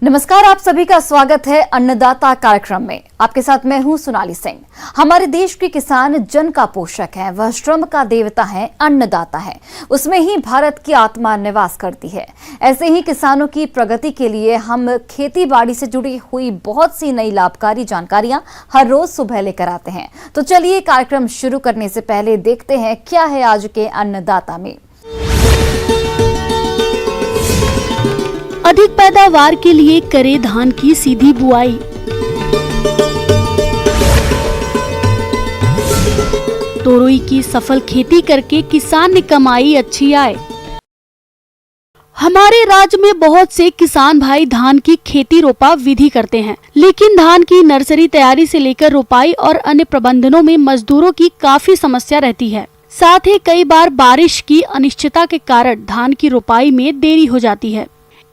नमस्कार, आप सभी का स्वागत है अन्नदाता कार्यक्रम में। आपके साथ मैं हूं सोनाली सिंह। हमारे देश के किसान जन का पोषक है, वह श्रम का देवता है, अन्नदाता है। उसमें ही भारत की आत्मा निवास करती है। ऐसे ही किसानों की प्रगति के लिए हम खेती बाड़ी से जुड़ी हुई बहुत सी नई लाभकारी जानकारियां हर रोज सुबह लेकर आते हैं। तो चलिए कार्यक्रम शुरू करने से पहले देखते हैं क्या है आज के अन्नदाता में। अधिक पैदावार के लिए करें धान की सीधी बुआई। तोरई की सफल खेती करके किसान ने कमाई अच्छी आय। हमारे राज्य में बहुत से किसान भाई धान की खेती रोपा विधि करते हैं, लेकिन धान की नर्सरी तैयारी से लेकर रोपाई और अन्य प्रबंधनों में मजदूरों की काफी समस्या रहती है। साथ ही कई बार बारिश की अनिश्चितता के कारण धान की रोपाई में देरी हो जाती है।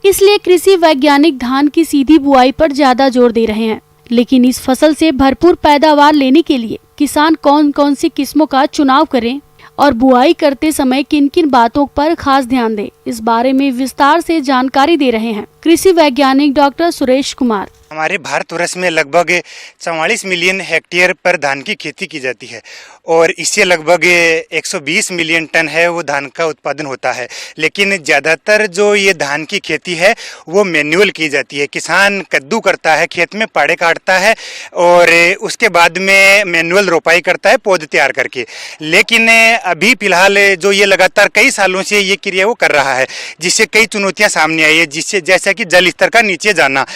इसलिए कृषि वैज्ञानिक धान की सीधी बुआई पर ज्यादा जोर दे रहे हैं। लेकिन इस फसल से भरपूर पैदावार लेने के लिए किसान कौन कौन सी किस्मों का चुनाव करें और बुआई करते समय किन किन बातों पर खास ध्यान दें, इस बारे में विस्तार से जानकारी दे रहे हैं कृषि वैज्ञानिक डॉक्टर सुरेश कुमार। हमारे भारतवर्ष में लगभग 44 मिलियन हेक्टेयर पर धान की खेती की जाती है और इससे लगभग 120 मिलियन टन है वो धान का उत्पादन होता है। लेकिन ज़्यादातर जो ये धान की खेती है वो मैन्युअल की जाती है। किसान कद्दू करता है, खेत में पाड़े काटता है और उसके बाद में मैन्युअल रोपाई करता है पौध तैयार करके। लेकिन अभी फिलहाल जो ये लगातार कई सालों से ये क्रिया वो कर रहा है, जिससे कई चुनौतियाँ सामने आई है, जिससे जैसा कि जल स्तर का नीचे जाना।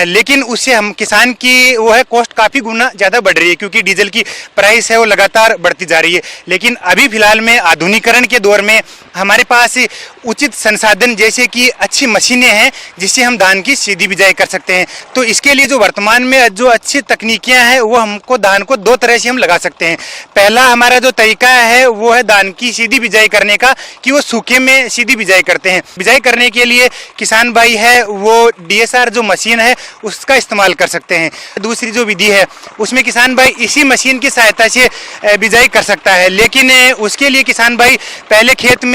लेकिन उससे हम किसान की वो है कॉस्ट काफ़ी गुना ज़्यादा बढ़ रही है, क्योंकि डीजल की प्राइस है वो लगातार बढ़ती जा रही है। लेकिन अभी फिलहाल में आधुनिकीकरण के दौर में हमारे पास उचित संसाधन जैसे कि अच्छी मशीनें हैं जिससे हम धान की सीधी बिजाई कर सकते हैं। तो इसके लिए जो वर्तमान में जो अच्छी तकनीकियां हैं वो हमको धान को दो तरह से हम लगा सकते हैं। पहला हमारा जो तरीका है वो है धान की सीधी बिजाई करने का, कि वो सूखे में सीधी बिजाई करते हैं। बिजाई करने के लिए किसान भाई है वो DSR जो मशीन है उसका इस्तेमाल कर सकते हैं। दूसरी जो विधि है उसमें किसान भाई इसी मशीन की सहायता से बिजाई कर सकता है। लेकिन उसके लिए किसान भाई पहले खेत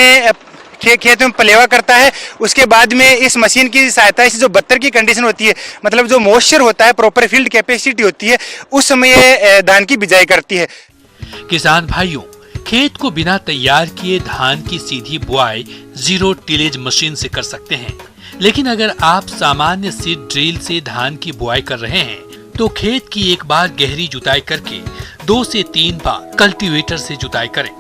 में पलेवा करता है, उसके बाद में इस मशीन की सहायता से जो बत्तर की कंडीशन होती है, मतलब जो मॉइस्चर होता है, प्रॉपर फील्ड कैपेसिटी होती है, उस समय धान की बिजाई करती है। किसान भाइयों, खेत को बिना तैयार किए धान की सीधी बुआई जीरो टिलेज मशीन से कर सकते हैं। लेकिन अगर आप सामान्य सीड ड्रिल से धान की बुआई कर रहे हैं तो खेत की एक बार गहरी जुताई करके 2 से 3 बार कल्टीवेटर से जुताई करें।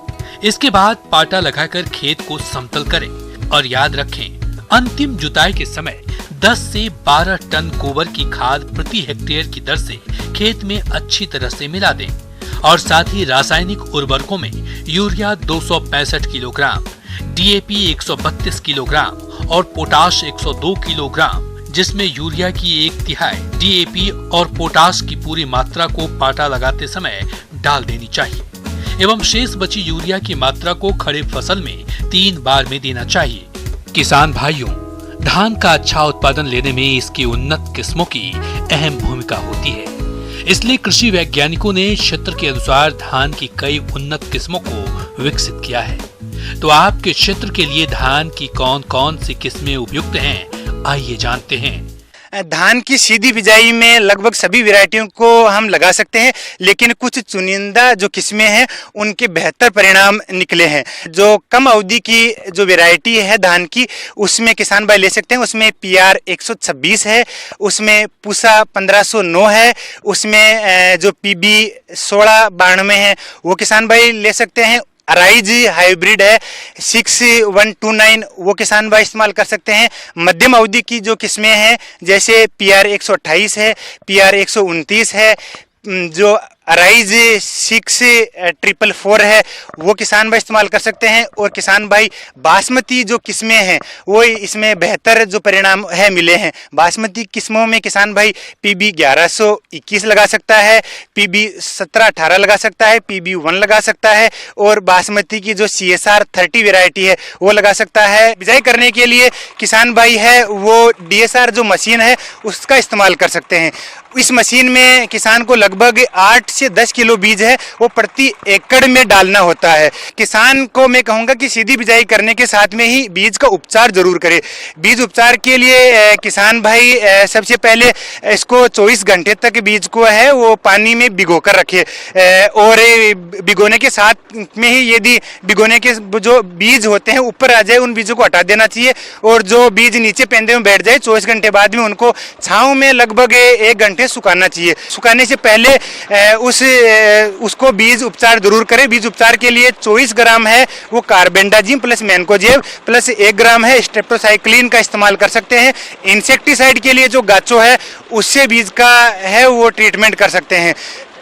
इसके बाद पाटा लगाकर खेत को समतल करें और याद रखें, अंतिम जुताई के समय 10 से 12 टन गोबर की खाद प्रति हेक्टेयर की दर से खेत में अच्छी तरह से मिला दें और साथ ही रासायनिक उर्वरकों में यूरिया 265 किलोग्राम, DAP 132 किलोग्राम और पोटाश 102 किलोग्राम, जिसमें यूरिया की 1/3 DAP और पोटाश की पूरी मात्रा को पाटा लगाते समय डाल देनी चाहिए एवं शेष बची यूरिया की मात्रा को खड़ी फसल में 3 बार में देना चाहिए। किसान भाइयों, धान का अच्छा उत्पादन लेने में इसकी उन्नत किस्मों की अहम भूमिका होती है। इसलिए कृषि वैज्ञानिकों ने क्षेत्र के अनुसार धान की कई उन्नत किस्मों को विकसित किया है। तो आपके क्षेत्र के लिए धान की कौन कौन सी किस्में उपयुक्त हैं, आइए जानते हैं। धान की सीधी बिजाई में लगभग सभी वैरायटियों को हम लगा सकते हैं, लेकिन कुछ चुनिंदा जो किस्में हैं उनके बेहतर परिणाम निकले हैं। जो कम अवधि की जो वैरायटी है धान की, उसमें किसान भाई ले सकते हैं। उसमें PR 126 है, उसमें पूसा 1509 है, उसमें जो PB 1692 है वो किसान भाई ले सकते हैं। अराइज हाइब्रिड है 6129, वो किसान भाई इस्तेमाल कर सकते हैं। मध्यम अवधि की जो किस्में हैं जैसे PR 128 है, PR 129 है, जो अराइज 6444 है वो किसान भाई इस्तेमाल कर सकते हैं। और किसान भाई बासमती जो किस्में हैं वो इसमें बेहतर जो परिणाम है मिले हैं। बासमती किस्मों में किसान भाई PB 1121 लगा सकता है, PB 1718 लगा सकता है, PB 1 लगा सकता है और बासमती की जो CSR 30 वैरायटी है वो लगा सकता है। बिजाई करने के लिए किसान भाई है वो DSR जो मशीन है उसका इस्तेमाल कर सकते हैं। इस मशीन में किसान को लगभग 8 से 10 किलो बीज है वो प्रति एकड़ में डालना होता है। किसान को मैं कहूँगा कि सीधी बिजाई करने के साथ में ही बीज का उपचार जरूर करे। बीज उपचार के लिए किसान भाई सबसे पहले इसको 24 घंटे तक बीज को है वो पानी में भिगो कर रखे और भिगोने के साथ में ही यदि भिगोने के जो बीज होते हैं ऊपर आ जाए उन बीजों को हटा देना चाहिए और जो बीज नीचे पेंदे में बैठ जाए 24 घंटे बाद में उनको छांव में लगभग 1 घंटे सुखाना चाहिए। सुखाने से पहले उसको बीज उपचार जरूर करें। बीज उपचार के लिए 24 ग्राम है वो कार्बेंडाजिम प्लस मैनकोजेब प्लस 1 ग्राम है स्ट्रेप्टोसाइक्लिन का इस्तेमाल कर सकते हैं। इंसेक्टिसाइड के लिए जो गाचो है उससे बीज का है वो ट्रीटमेंट कर सकते हैं।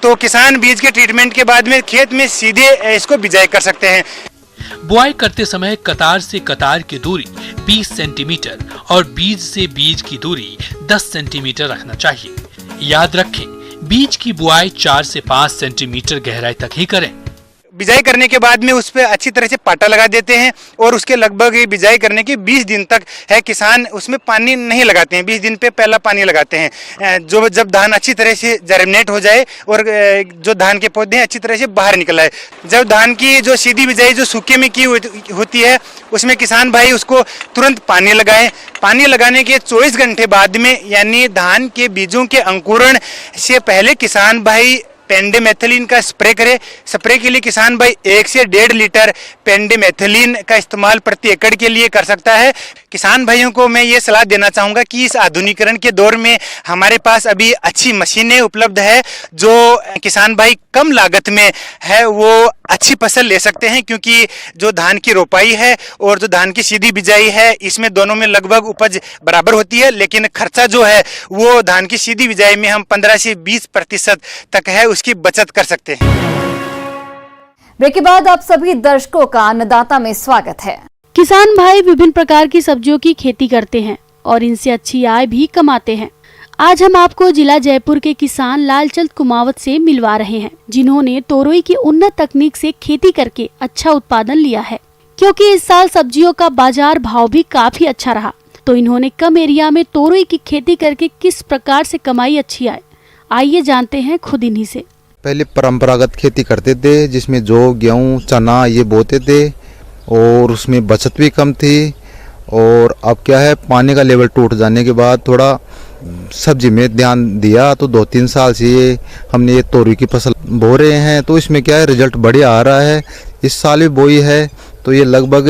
तो किसान बीज के ट्रीटमेंट के बाद में खेत में सीधे इसको बिजाई कर सकते हैं। बुआई करते समय कतार से कतार की दूरी 20 सेंटीमीटर और बीज से बीज की दूरी 10 सेंटीमीटर रखना चाहिए। याद रखें, बीज की बुआई 4 से 5 सेंटीमीटर गहराई तक ही करें। बिजाई करने के बाद में उस पर अच्छी तरह से पाटा लगा देते हैं और उसके लगभग बिजाई करने के 20 दिन तक है किसान उसमें पानी नहीं लगाते हैं। 20 दिन पे पहला पानी लगाते हैं जो जब धान अच्छी तरह से जर्मिनेट हो जाए और जो धान के पौधे अच्छी तरह से बाहर निकल आए। जब धान की जो सीधी बिजाई जो सूखे में की होती है उसमें किसान भाई उसको तुरंत पानी लगाएं। पानी लगाने के 24 घंटे बाद में यानी धान के बीजों के अंकुरण से पहले किसान भाई पेंडिमेथिलीन का स्प्रे करें। स्प्रे के लिए किसान भाई 1 से 1.5 लीटर पेंडिमेथिलीन का इस्तेमाल प्रति एकड़ के लिए कर सकता है। किसान भाइयों को मैं ये सलाह देना चाहूँगा कि इस आधुनिकीकरण के दौर में हमारे पास अभी अच्छी मशीनें उपलब्ध है जो किसान भाई कम लागत में है वो अच्छी फसल ले सकते हैं, क्योंकि जो धान की रोपाई है और जो धान की सीधी बिजाई है इसमें दोनों में लगभग उपज बराबर होती है, लेकिन खर्चा जो है वो धान की सीधी बिजाई में हम 15 से 20% तक है उसकी बचत कर सकते हैं। ब्रेक के बाद आप सभी दर्शकों का अन्नदाता में स्वागत है। किसान भाई विभिन्न प्रकार की सब्जियों की खेती करते हैं और इनसे अच्छी आय भी कमाते हैं। आज हम आपको जिला जयपुर के किसान लालचंद कुमावत से मिलवा रहे हैं, जिन्होंने तोरई की उन्नत तकनीक से खेती करके अच्छा उत्पादन लिया है। क्योंकि इस साल सब्जियों का बाजार भाव भी काफी अच्छा रहा, तो इन्होंने कम एरिया में तोरई की खेती करके किस प्रकार से कमाई अच्छी आए, आइए जानते हैं खुद इन्हीं से। पहले परंपरागत खेती करते थे जिसमें जौ, गेहूँ, चना ये बोते थे और उसमें बचत भी कम थी। और अब क्या है, पानी का लेवल टूट जाने के बाद थोड़ा सब्जी में ध्यान दिया, तो 2-3 साल से ये हमने ये तोरई की फसल बो रहे हैं। तो इसमें क्या है, रिजल्ट बढ़िया आ रहा है। इस साल भी बोई है तो ये लगभग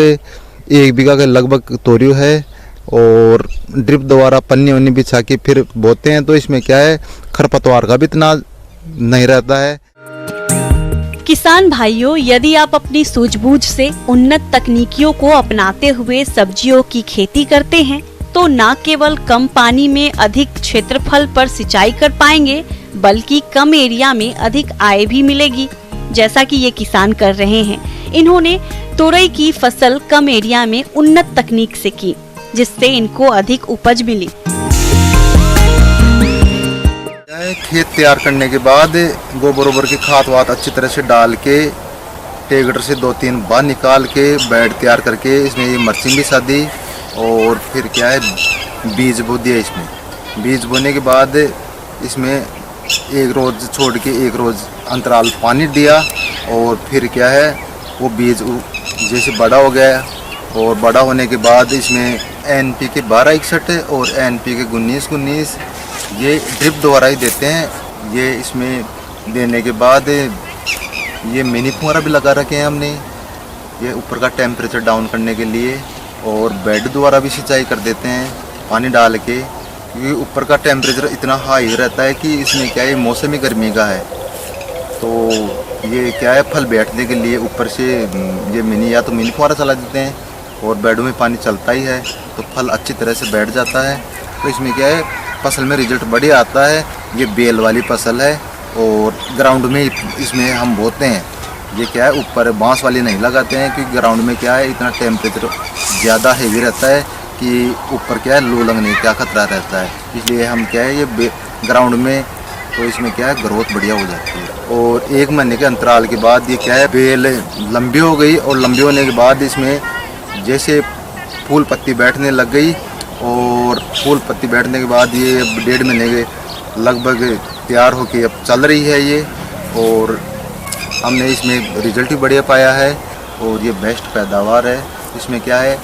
1 बीघा के लगभग तोरई है और ड्रिप द्वारा पन्नी वन्नी बिछा के फिर बोते हैं। तो इसमें क्या है, खरपतवार का भी इतना नहीं रहता है। किसान भाइयों, यदि आप अपनी सूझबूझ से उन्नत तकनीकियों को अपनाते हुए सब्जियों की खेती करते हैं तो न केवल कम पानी में अधिक क्षेत्रफल पर सिंचाई कर पाएंगे, बल्कि कम एरिया में अधिक आय भी मिलेगी, जैसा कि ये किसान कर रहे हैं। इन्होंने तोरई की फसल कम एरिया में उन्नत तकनीक से की, जिससे इनको अधिक उपज मिली। खेत तैयार करने के बाद गोबर की खाद वाद अच्छी तरह से डाल के ट्रैक्टर से 2-3 बार निकाल के बेड तैयार करके इसमें ये मर्चिंग भी साधी और फिर क्या है, बीज बो दिया। इसमें बीज बोने के बाद इसमें 1 रोज छोड़ के 1 रोज अंतराल पानी दिया और फिर क्या है, वो बीज जैसे बड़ा हो गया और बड़ा होने के बाद इसमें NPK 1261 और NPK 1919 ये ड्रिप द्वारा ही देते हैं। ये इसमें देने के बाद ये मिनी फुहारा भी लगा रखे हैं हमने, ये ऊपर का टेम्परेचर डाउन करने के लिए, और बेड द्वारा भी सिंचाई कर देते हैं पानी डाल के, क्योंकि ऊपर का टेम्परेचर इतना हाई रहता है कि इसमें क्या है, मौसमी गर्मी का है। तो ये क्या है, फल बैठने के लिए ऊपर से ये मिनी या तो मिनी फुहारा चला देते हैं और बेडों में पानी चलता ही है तो फल अच्छी तरह से बैठ जाता है। तो इसमें क्या है, फसल में रिजल्ट बढ़िया आता है। ये बेल वाली फसल है और ग्राउंड में इसमें हम बोते हैं। ये क्या है, ऊपर बांस वाली नहीं लगाते हैं, क्योंकि ग्राउंड में क्या है, इतना टेम्परेचर ज़्यादा हैवी रहता है कि ऊपर क्या है, लू लगने का खतरा रहता है। इसलिए हम क्या है, ये ग्राउंड में, तो इसमें क्या है, ग्रोथ बढ़िया हो जाती है। और 1 महीने के अंतराल के बाद ये क्या है, बेल लंबी हो गई और लंबी होने के बाद इसमें जैसे फूल पत्ती बैठने लग गई और फूल पत्ती बैठने के बाद ये 1.5 महीने के लगभग तैयार होके अब चल रही है ये। और हमने इसमें रिजल्ट भी बढ़िया पाया है और ये बेस्ट पैदावार है। इसमें क्या है,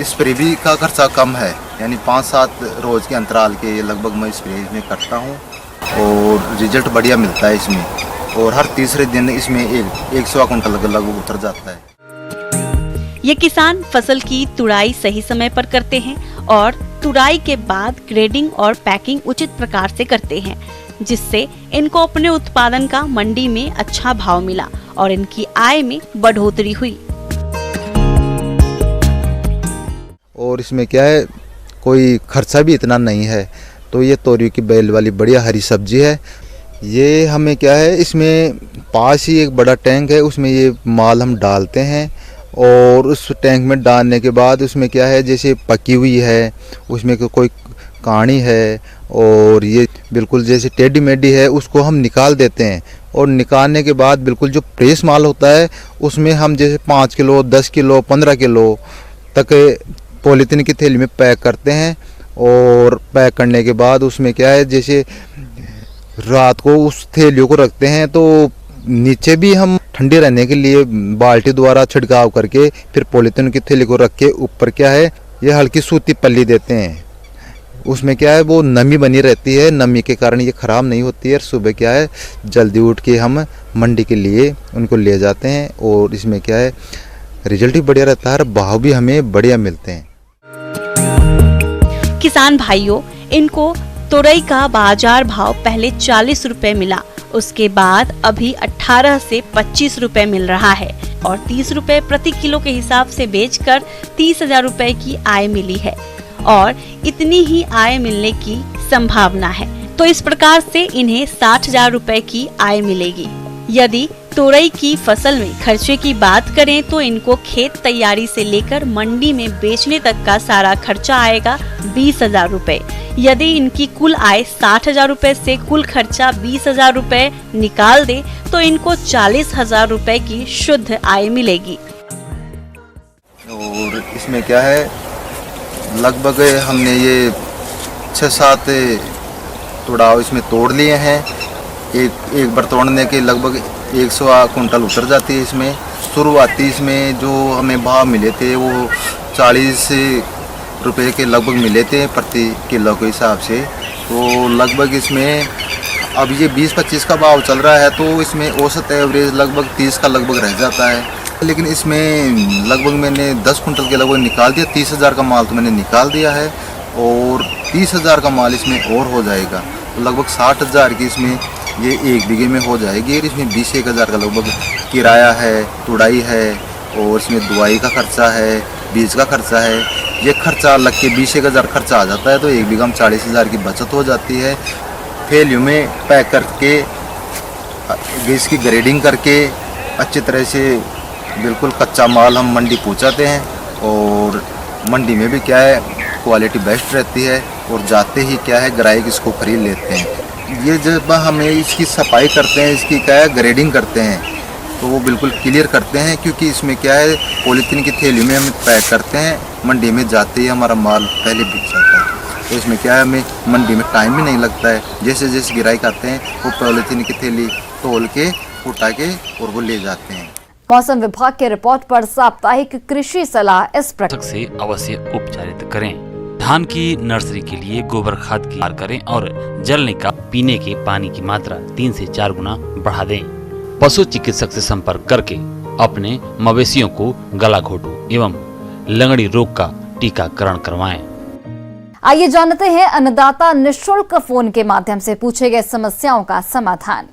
स्प्रे भी का खर्चा कम है, यानी 5-7 रोज़ के अंतराल के लगभग मैं स्प्रे इसमें करता हूँ और रिजल्ट बढ़िया मिलता है इसमें। और हर तीसरे दिन इसमें 100 कुंटल लगभग उतर जाता है। ये किसान फसल की तुड़ाई सही समय पर करते हैं और तुड़ाई के बाद ग्रेडिंग और पैकिंग उचित प्रकार से करते हैं, जिससे इनको अपने उत्पादन का मंडी में अच्छा भाव मिला और इनकी आय में बढ़ोतरी हुई। और इसमें क्या है, कोई खर्चा भी इतना नहीं है। तो ये तोरी की बेल वाली बढ़िया हरी सब्जी है। ये हमें क्या है, इसमें पास ही एक बड़ा टैंक है, उसमें ये माल हम डालते हैं और उस टैंक में डालने के बाद उसमें क्या है, जैसे पकी हुई है उसमें कोई कहानी है और ये बिल्कुल जैसे टेढ़ी मेढ़ी है, उसको हम निकाल देते हैं। और निकालने के बाद बिल्कुल जो फ्रेश माल होता है उसमें हम जैसे 5 किलो 10 किलो 15 किलो तक पॉलीथीन की थैली में पैक करते हैं। और पैक करने के बाद उसमें क्या है, जैसे रात को उस थैलियों को रखते हैं तो नीचे भी हम ठंडे रहने के लिए बाल्टी द्वारा छिड़काव करके फिर पॉलीथीन की थैली को रख के ऊपर क्या है, ये हल्की सूती पल्ली देते हैं। उसमें क्या है, वो नमी बनी रहती है, नमी के कारण ये ख़राब नहीं होती है। सुबह क्या है, जल्दी उठ के हम मंडी के लिए उनको ले जाते हैं और इसमें क्या है, रिजल्ट भी बढ़िया रहता है, भाव भी हमें बढ़िया मिलते हैं। किसान भाइयों, इनको तुरई का बाजार भाव पहले 40 रुपए मिला, उसके बाद अभी 18 से 25 रुपए मिल रहा है और 30 रुपए प्रति किलो के हिसाब से बेचकर 30,000 रुपए की आय मिली है और इतनी ही आय मिलने की संभावना है। तो इस प्रकार से इन्हें 60,000 रुपए की आय मिलेगी। यदि तोरई की फसल में खर्चे की बात करें तो इनको खेत तैयारी से लेकर मंडी में बेचने तक का सारा खर्चा आएगा 20,000 रुपए। यदि इनकी कुल आय 60,000 रुपए से कुल खर्चा 20,000 रुपए निकाल दे तो इनको 40,000 रुपए की शुद्ध आय मिलेगी। और इसमें क्या है, लगभग हमने ये 6-7 तुड़ाव इसमें तोड़ लिए हैं। एक बार तोड़ने के लगभग 100 कुंटल उतर जाती है इसमें। शुरुआती इसमें जो हमें भाव मिले थे वो 40 रुपए के लगभग मिले थे प्रति किलो के हिसाब से। तो लगभग इसमें अब ये 20-25 का भाव चल रहा है तो इसमें औसत एवरेज लगभग 30 का लगभग रह जाता है। लेकिन इसमें लगभग मैंने 10 कुंटल के लगभग निकाल दिया। 30,000 का माल तो मैंने निकाल दिया है और 30,000 का माल इसमें और हो जाएगा। तो लगभग 60,000 की इसमें ये 1 बीघे में हो जाएगी। और इसमें 20-1,000 का लगभग किराया है, तुड़ाई है और इसमें दवाई का खर्चा है, बीज का खर्चा है। ये खर्चा लग के 20-1,000 खर्चा आ जाता है तो 1 बीघा में 40,000 की बचत हो जाती है। थैलियों में पैक करके इसकी ग्रेडिंग करके अच्छी तरह से बिल्कुल कच्चा माल हम मंडी पहुंचाते हैं और मंडी में भी क्या है, क्वालिटी बेस्ट रहती है और जाते ही क्या है, ग्राहक इसको खरीद लेते हैं। ये जब हमें इसकी सफाई करते हैं, इसकी क्या है ग्रेडिंग करते हैं तो वो बिल्कुल क्लियर करते हैं, क्योंकि इसमें क्या है पॉलीथीन की थैली में हम पैक करते हैं, मंडी में जाते ही हमारा माल पहले बिक जाता है। तो इसमें क्या है, हमें मंडी में टाइम भी नहीं लगता है। जैसे जैसे ग्राहक आते हैं वो पॉलीथीन की थैली तोल के उठा के और वो ले जाते हैं। मौसम विभाग के रिपोर्ट पर साप्ताहिक कृषि सलाह इस प्रकार से अवश्य उपचारित करें। धान की नर्सरी के लिए गोबर खाद की मार करें और जल निकाल पीने के पानी की मात्रा 3 से 4 गुना बढ़ा दें। पशु चिकित्सक से संपर्क करके अपने मवेशियों को गला घोटू एवं लंगड़ी रोग का टीकाकरण करवाएं। आइए जानते हैं अन्नदाता निःशुल्क फोन के माध्यम से पूछे गए समस्याओं का समाधान।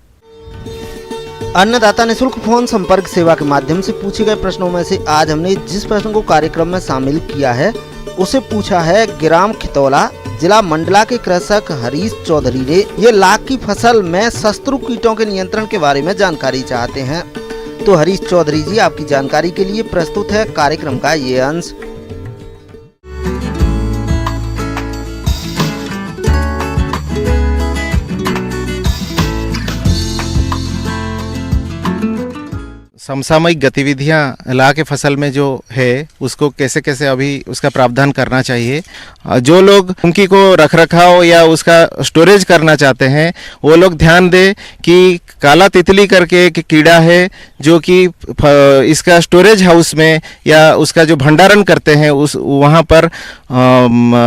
अन्नदाता निःशुल्क फोन संपर्क सेवा के माध्यम से पूछे गए प्रश्नों में से आज हमने जिस प्रश्न को कार्यक्रम में शामिल किया है उसे पूछा है ग्राम खितौला जिला मंडला के कृषक हरीश चौधरी ने। ये लाख की फसल में शत्रु कीटों के नियंत्रण के बारे में जानकारी चाहते हैं। तो हरीश चौधरी जी, आपकी जानकारी के लिए प्रस्तुत है कार्यक्रम का ये अंश। समसामयिक गतिविधियां ला के फसल में जो है उसको कैसे कैसे अभी उसका प्रावधान करना चाहिए। जो लोग उनकी को रखरखाव या उसका स्टोरेज करना चाहते हैं वो लोग ध्यान दें कि काला तितली करके एक कीड़ा है जो कि इसका स्टोरेज हाउस में या उसका जो भंडारण करते हैं उस वहाँ पर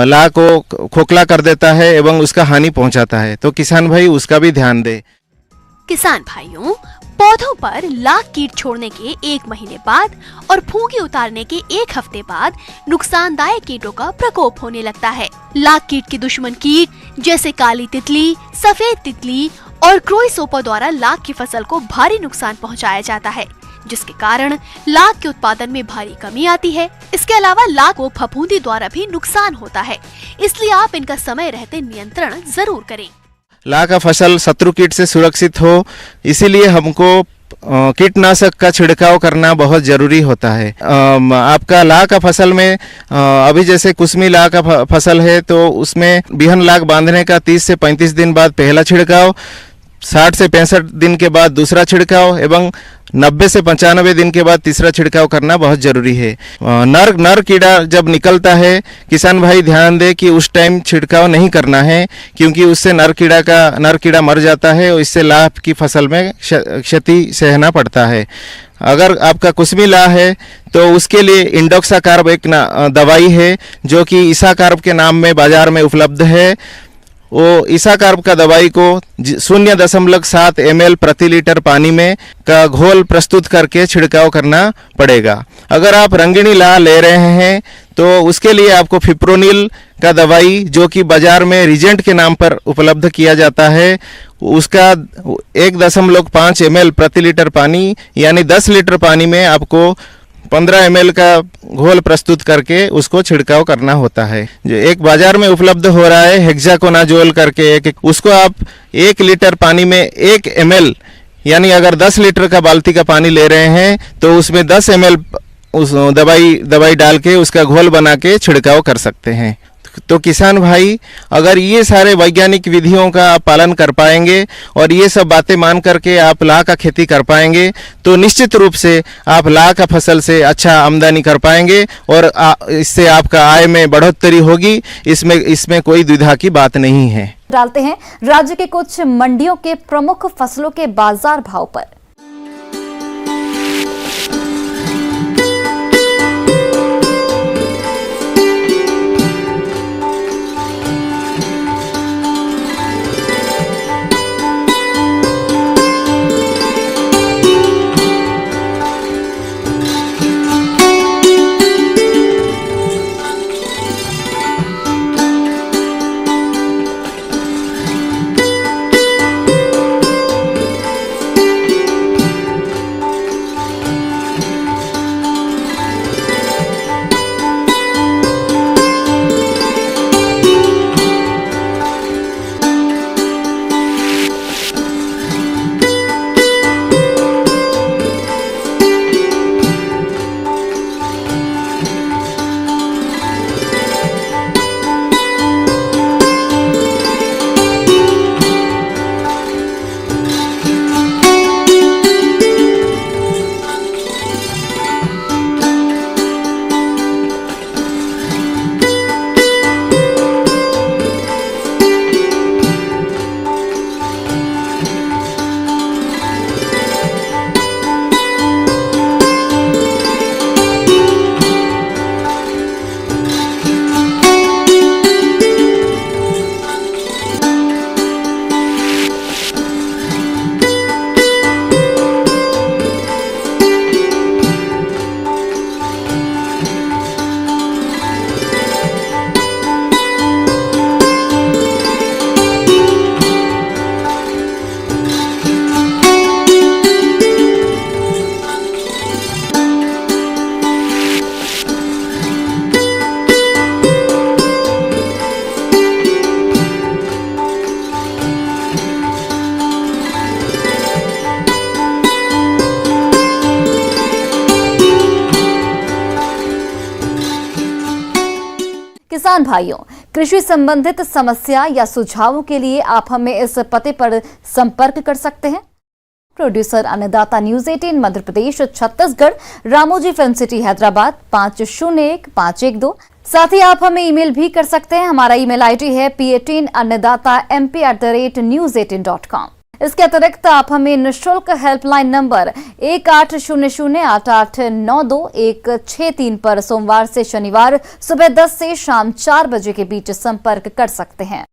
ला को खोखला कर देता है एवं उसका हानि पहुँचाता है, तो किसान भाई उसका भी ध्यान दें। किसान भाइयों, पौधों पर लाख कीट छोड़ने के 1 महीने बाद और फूंकी उतारने के 1 हफ्ते बाद नुकसानदायक कीटों का प्रकोप होने लगता है। लाख कीट के दुश्मन कीट जैसे काली तितली, सफेद तितली और क्रोइसोपा द्वारा लाख की फसल को भारी नुकसान पहुंचाया जाता है, जिसके कारण लाख के उत्पादन में भारी कमी आती है। इसके अलावा लाख को फफूंदी द्वारा भी नुकसान होता है, इसलिए आप इनका समय रहते नियंत्रण जरूर करें। ला का फसल शत्रु कीट से सुरक्षित हो, इसीलिए हमको कीटनाशक का छिड़काव करना बहुत ज़रूरी होता है। आपका ला का फसल में अभी जैसे कुसमी ला का फसल है तो उसमें बिहन लाख बांधने का 30 से 35 दिन बाद पहला छिड़काव, 60 से 65 दिन के बाद दूसरा छिड़काव एवं 90 से 95 दिन के बाद तीसरा छिड़काव करना बहुत ज़रूरी है। नर कीड़ा जब निकलता है किसान भाई ध्यान दे कि उस टाइम छिड़काव नहीं करना है, क्योंकि उससे नर कीड़ा मर जाता है और इससे लाख की फसल में क्षति सहना पड़ता है। अगर आपका कुसमी ला है तो उसके लिए इंडोक्साकार्ब एक दवाई है जो कि ईसाकार्ब के नाम में बाजार में उपलब्ध है। वो ईसाकार्ब का दवाई को 0.7 ml प्रति लीटर पानी में का घोल प्रस्तुत करके छिड़काव करना पड़ेगा। अगर आप रंगीनी ला ले रहे हैं तो उसके लिए आपको फिप्रोनिल का दवाई जो कि बाजार में रिजेंट के नाम पर उपलब्ध किया जाता है, उसका 1.5 ml प्रति लीटर पानी यानी 10 लीटर पानी में आपको 15 ml का घोल प्रस्तुत करके उसको छिड़काव करना होता है। जो एक बाजार में उपलब्ध हो रहा है हेक्साकोनाजोल करके उसको आप 1 लीटर पानी में 1 ml यानी अगर 10 लीटर का बाल्टी का पानी ले रहे हैं तो उसमें 10 ml उस दवाई डाल के उसका घोल बना के छिड़काव कर सकते हैं। तो किसान भाई अगर ये सारे वैज्ञानिक विधियों का आप पालन कर पाएंगे और ये सब बातें मान करके आप ला का खेती कर पाएंगे तो निश्चित रूप से आप ला का फसल से अच्छा आमदनी कर पाएंगे और इससे आपका आय में बढ़ोतरी होगी। इसमें कोई द्विधा की बात नहीं है। डालते हैं राज्य के कुछ मंडियों के प्रमुख फसलों के बाजार भाव पर। किसान भाइयों, कृषि संबंधित समस्या या सुझावों के लिए आप हमें इस पते पर संपर्क कर सकते हैं। प्रोड्यूसर अन्नदाता news 18 Madhya Pradesh Chhattisgarh, Ramoji film city Hyderabad 501512। साथ ही आप हमें ईमेल भी कर सकते हैं। हमारा ईमेल आईडी है p18annadatamp@news18.com। इसके अतिरिक्त आप हमें निःशुल्क हेल्पलाइन नंबर 18008892 पर सोमवार से शनिवार सुबह 10 से शाम 4 बजे के बीच संपर्क कर सकते हैं।